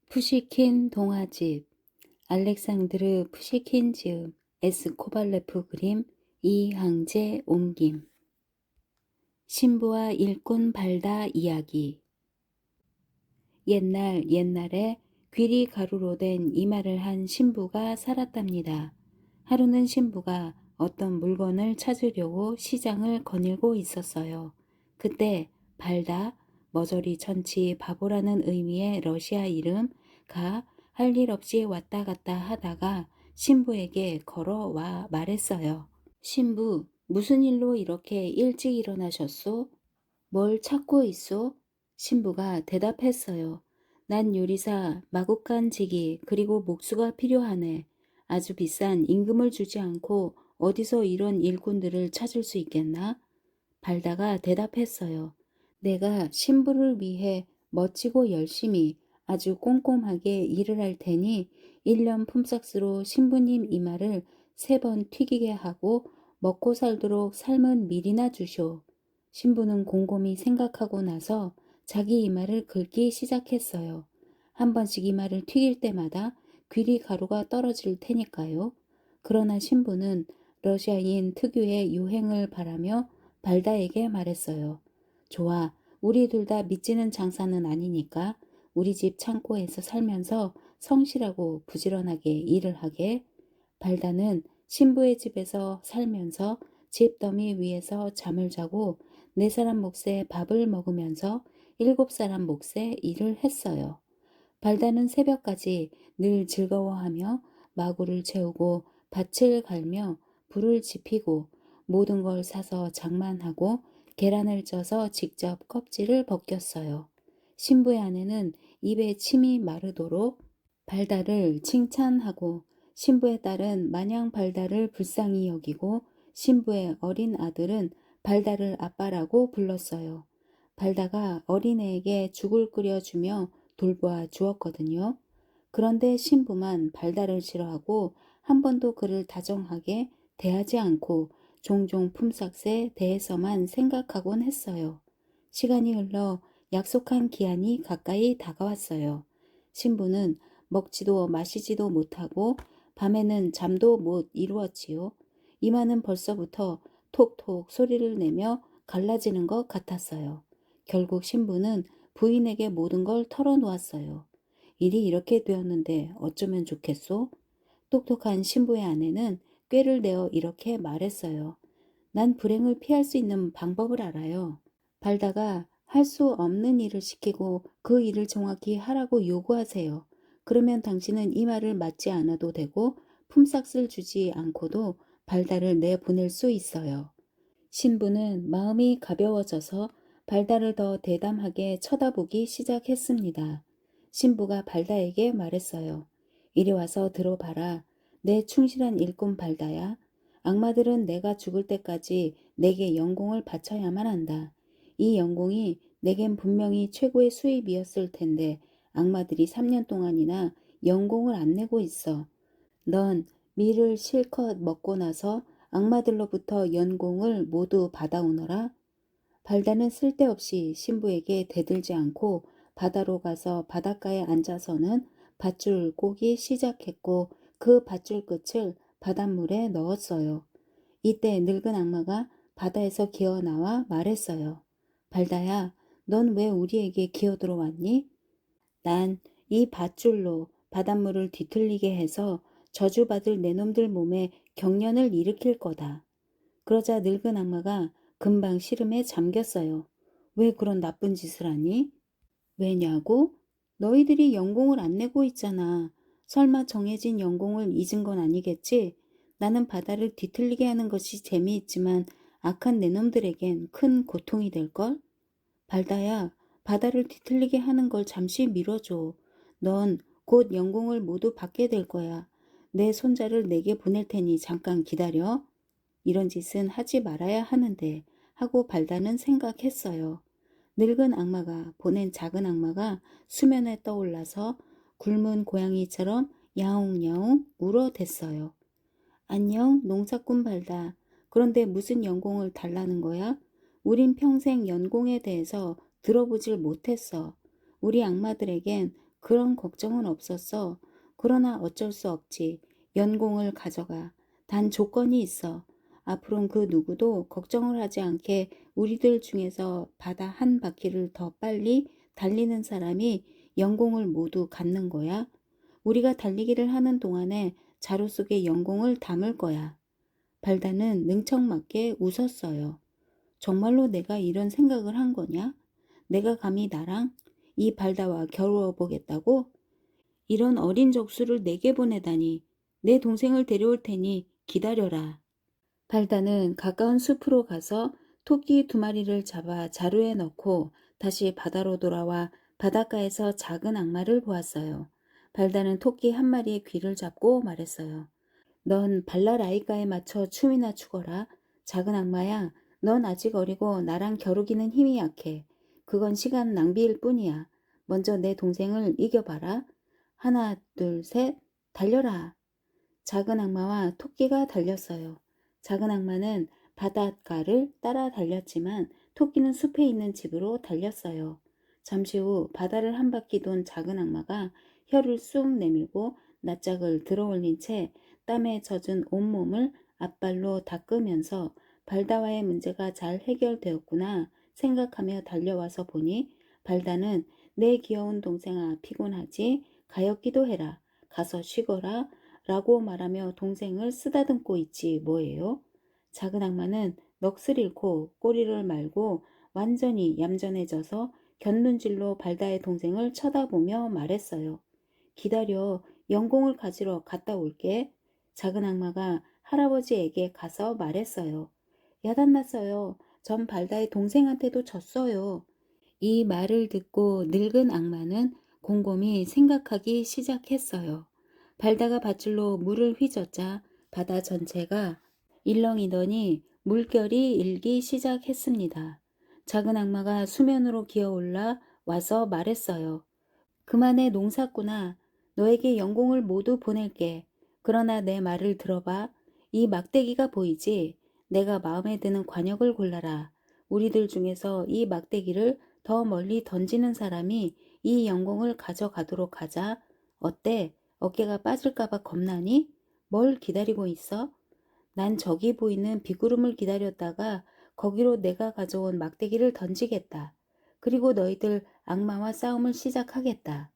푸시킨 동화집 알렉산드르 푸시킨 지음 에스코발레프 그림 이항제 옮김 신부와 일꾼 발다 이야기 옛날에 귀리 가루로 된 이마를 한 신부가 살았답니다. 하루는 신부가 어떤 물건을 찾으려고 시장을 거닐고 있었어요. 그때 발다, 머저리 천치 바보라는 의미의 러시아 이름 가 할 일 없이 왔다 갔다 하다가 신부에게 걸어와 말했어요. 신부, 무슨 일로 이렇게 일찍 일어나셨소? 뭘 찾고 있소? 신부가 대답했어요. 난 요리사, 마구간지기, 그리고 목수가 필요하네. 아주 비싼 임금을 주지 않고 어디서 이런 일꾼들을 찾을 수 있겠나? 발다가 대답했어요. 내가 신부를 위해 멋지고 열심히 아주 꼼꼼하게 일을 할 테니 1년 품삯으로 신부님 이마를 3번 튀기게 하고 먹고 살도록 삶은 밀이나 주쇼. 신부는 곰곰이 생각하고 나서 자기 이마를 긁기 시작했어요. 한 번씩 이마를 튀길 때마다 귀리 가루가 떨어질 테니까요. 그러나 신부는 러시아인 특유의 요행을 바라며 발다에게 말했어요. 좋아, 우리 둘 다 믿지는 장사는 아니니까 우리 집 창고에서 살면서 성실하고 부지런하게 일을 하게. 발다는 신부의 집에서 살면서 집 더미 위에서 잠을 자고 4사람 몫의 밥을 먹으면서 7사람 몫의 일을 했어요. 발다는 새벽까지 늘 즐거워하며 마구를 채우고 밭을 갈며 불을 지피고 모든 걸 사서 장만하고 계란을 쪄서 직접 껍질을 벗겼어요. 신부의 아내는 입에 침이 마르도록 발다를 칭찬하고 신부의 딸은 마냥 발다를 불쌍히 여기고 신부의 어린 아들은 발다를 아빠라고 불렀어요. 발다가 어린애에게 죽을 끓여주며 돌보아 주었거든요. 그런데 신부만 발다를 싫어하고 한 번도 그를 다정하게 대하지 않고 종종 품삯에 대해서만 생각하곤 했어요. 시간이 흘러 약속한 기한이 가까이 다가왔어요. 신부는 먹지도 마시지도 못하고 밤에는 잠도 못 이루었지요. 이마는 벌써부터 톡톡 소리를 내며 갈라지는 것 같았어요. 결국 신부는 부인에게 모든 걸 털어놓았어요. 일이 이렇게 되었는데 어쩌면 좋겠소? 똑똑한 신부의 아내는 꾀를 내어 이렇게 말했어요. 난 불행을 피할 수 있는 방법을 알아요. 발다가 할 수 없는 일을 시키고 그 일을 정확히 하라고 요구하세요. 그러면 당신은 이 말을 맞지 않아도 되고 품삯을 주지 않고도 발다를 내보낼 수 있어요. 신부는 마음이 가벼워져서 발다를 더 대담하게 쳐다보기 시작했습니다. 신부가 발다에게 말했어요. 이리 와서 들어봐라. 내 충실한 일꾼 발다야. 악마들은 내가 죽을 때까지 내게 연공을 바쳐야만 한다. 이 연공이 내겐 분명히 최고의 수입이었을 텐데 악마들이 3년 동안이나 연공을 안 내고 있어. 넌 밀을 실컷 먹고 나서 악마들로부터 연공을 모두 받아오너라. 발다는 쓸데없이 신부에게 대들지 않고 바다로 가서 바닷가에 앉아서는 밧줄 꼬기 시작했고 그 밧줄 끝을 바닷물에 넣었어요. 이때 늙은 악마가 바다에서 기어나와 말했어요. 발다야, 넌 왜 우리에게 기어들어왔니? 난 이 밧줄로 바닷물을 뒤틀리게 해서 저주받을 내 놈들 몸에 경련을 일으킬 거다. 그러자 늙은 악마가 금방 시름에 잠겼어요. 왜 그런 나쁜 짓을 하니? 왜냐고? 너희들이 연공을 안 내고 있잖아. 설마 정해진 연공을 잊은 건 아니겠지? 나는 바다를 뒤틀리게 하는 것이 재미있지만 악한 내 놈들에겐 큰 고통이 될걸? 발다야, 바다를 뒤틀리게 하는 걸 잠시 미뤄줘. 넌 곧 연공을 모두 받게 될 거야. 내 손자를 내게 보낼 테니 잠깐 기다려. 이런 짓은 하지 말아야 하는데 하고 발다는 생각했어요. 늙은 악마가 보낸 작은 악마가 수면에 떠올라서 굶은 고양이처럼 야옹야옹 울어댔어요. 안녕, 농사꾼 발다. 그런데 무슨 연공을 달라는 거야? 우린 평생 연공에 대해서 들어보질 못했어. 우리 악마들에겐 그런 걱정은 없었어. 그러나 어쩔 수 없지. 연공을 가져가. 단 조건이 있어. 앞으론 그 누구도 걱정을 하지 않게 우리들 중에서 바다 한 바퀴를 더 빨리 달리는 사람이 연공을 모두 갖는 거야. 우리가 달리기를 하는 동안에 자루 속에 연공을 담을 거야. 발다는 능청맞게 웃었어요. 정말로 내가 이런 생각을 한 거냐? 내가 감히 나랑 이 발다와 겨루어보겠다고? 이런 어린 적수를 내게 보내다니. 내 동생을 데려올 테니 기다려라. 발다는 가까운 숲으로 가서 토끼 2마리를 잡아 자루에 넣고 다시 바다로 돌아와 바닷가에서 작은 악마를 보았어요. 발다는 토끼 1마리의 귀를 잡고 말했어요. 넌 발랄아이가에 맞춰 춤이나 추거라. 작은 악마야, 넌 아직 어리고 나랑 겨루기는 힘이 약해. 그건 시간 낭비일 뿐이야. 먼저 내 동생을 이겨봐라. 하나, 둘, 셋, 달려라. 작은 악마와 토끼가 달렸어요. 작은 악마는 바닷가를 따라 달렸지만 토끼는 숲에 있는 집으로 달렸어요. 잠시 후 바다를 한 바퀴 돈 작은 악마가 혀를 쑥 내밀고 낯짝을 들어올린 채 땀에 젖은 온몸을 앞발로 닦으면서 발다와의 문제가 잘 해결되었구나 생각하며 달려와서 보니 발다는 내 귀여운 동생아 피곤하지? 가엾기도 해라. 가서 쉬거라. 라고 말하며 동생을 쓰다듬고 있지 뭐예요? 작은 악마는 넋을 잃고 꼬리를 말고 완전히 얌전해져서 곁눈질로 발다의 동생을 쳐다보며 말했어요. 기다려, 연공을 가지러 갔다 올게. 작은 악마가 할아버지에게 가서 말했어요. 야단났어요. 전 발다의 동생한테도 졌어요. 이 말을 듣고 늙은 악마는 곰곰이 생각하기 시작했어요. 발다가 밧줄로 물을 휘젓자 바다 전체가 일렁이더니 물결이 일기 시작했습니다. 작은 악마가 수면으로 기어올라 와서 말했어요. 그만해 농사꾼아. 너에게 연공을 모두 보낼게. 그러나 내 말을 들어봐. 이 막대기가 보이지? 내가 마음에 드는 관역을 골라라. 우리들 중에서 이 막대기를 더 멀리 던지는 사람이 이 연공을 가져가도록 하자. 어때? 어깨가 빠질까봐 겁나니? 뭘 기다리고 있어? 난 저기 보이는 비구름을 기다렸다가 거기로 내가 가져온 막대기를 던지겠다. 그리고 너희들 악마와 싸움을 시작하겠다.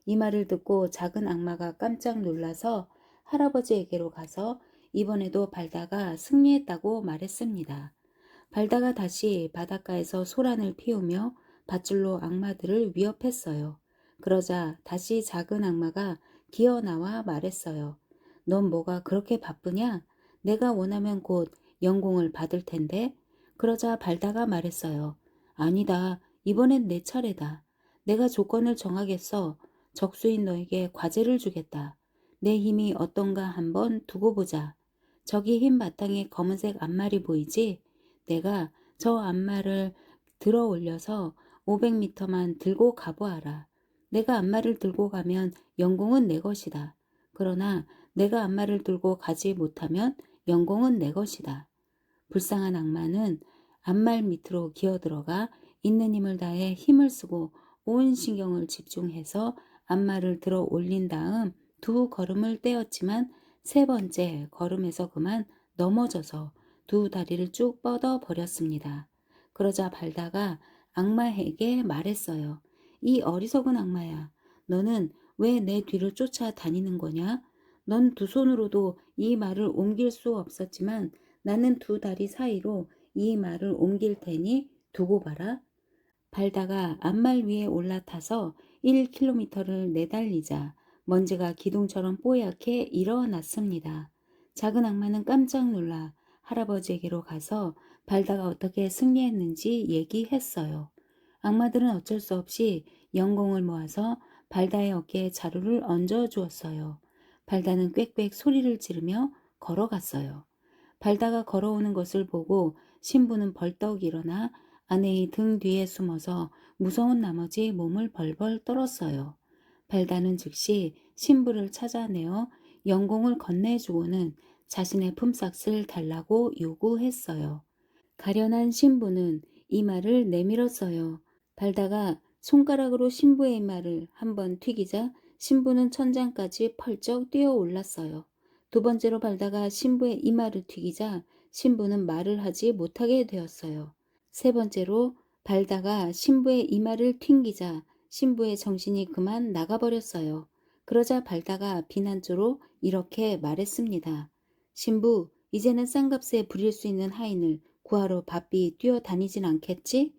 이 말을 듣고 작은 악마가 깜짝 놀라서 할아버지에게로 가서 이번에도 발다가 승리했다고 말했습니다. 발다가 다시 바닷가에서 소란을 피우며 밧줄로 악마들을 위협했어요. 그러자 다시 작은 악마가 기어 나와 말했어요. 넌 뭐가 그렇게 바쁘냐? 내가 원하면 곧 연공을 받을 텐데. 그러자 발다가 말했어요. 아니다. 이번엔 내 차례다. 내가 조건을 정하겠어. 적수인 너에게 과제를 주겠다. 내 힘이 어떤가 한번 두고 보자. 저기 흰 바탕에 검은색 앞말이 보이지? 내가 저 앞말을 들어 올려서 500m만 들고 가보아라. 내가 앞말을 들고 가면 연공은 내 것이다. 그러나 내가 앞말을 들고 가지 못하면 연공은 내 것이다. 불쌍한 악마는 앞말 밑으로 기어들어가 있는 힘을 다해 힘을 쓰고 온 신경을 집중해서 앞말을 들어 올린 다음 2걸음을 떼었지만 3번째 걸음에서 그만 넘어져서 2다리를 쭉 뻗어 버렸습니다. 그러자 발다가 악마에게 말했어요. 이 어리석은 악마야. 너는 왜 내 뒤를 쫓아 다니는 거냐? 넌 2손으로도 이 말을 옮길 수 없었지만 나는 2다리 사이로 이 말을 옮길 테니 두고 봐라. 발다가 앞말 위에 올라타서 1km를 내달리자 먼지가 기둥처럼 뽀얗게 일어났습니다. 작은 악마는 깜짝 놀라 할아버지에게로 가서 발다가 어떻게 승리했는지 얘기했어요. 악마들은 어쩔 수 없이 연공을 모아서 발다의 어깨에 자루를 얹어 주었어요. 발다는 꽥꽥 소리를 지르며 걸어갔어요. 발다가 걸어오는 것을 보고 신부는 벌떡 일어나 아내의 등 뒤에 숨어서 무서운 나머지 몸을 벌벌 떨었어요. 발다는 즉시 신부를 찾아내어 연공을 건네주고는 자신의 품삯을 달라고 요구했어요. 가련한 신부는 이 말을 내밀었어요. 발다가 손가락으로 신부의 이마를 한번 튀기자 신부는 천장까지 펄쩍 뛰어 올랐어요. 두 번째로 발다가 신부의 이마를 튀기자 신부는 말을 하지 못하게 되었어요. 세 번째로 발다가 신부의 이마를 튕기자 신부의 정신이 그만 나가버렸어요. 그러자 발다가 비난조로 이렇게 말했습니다. 신부, 이제는 싼값에 부릴 수 있는 하인을 구하러 바삐 뛰어다니진 않겠지?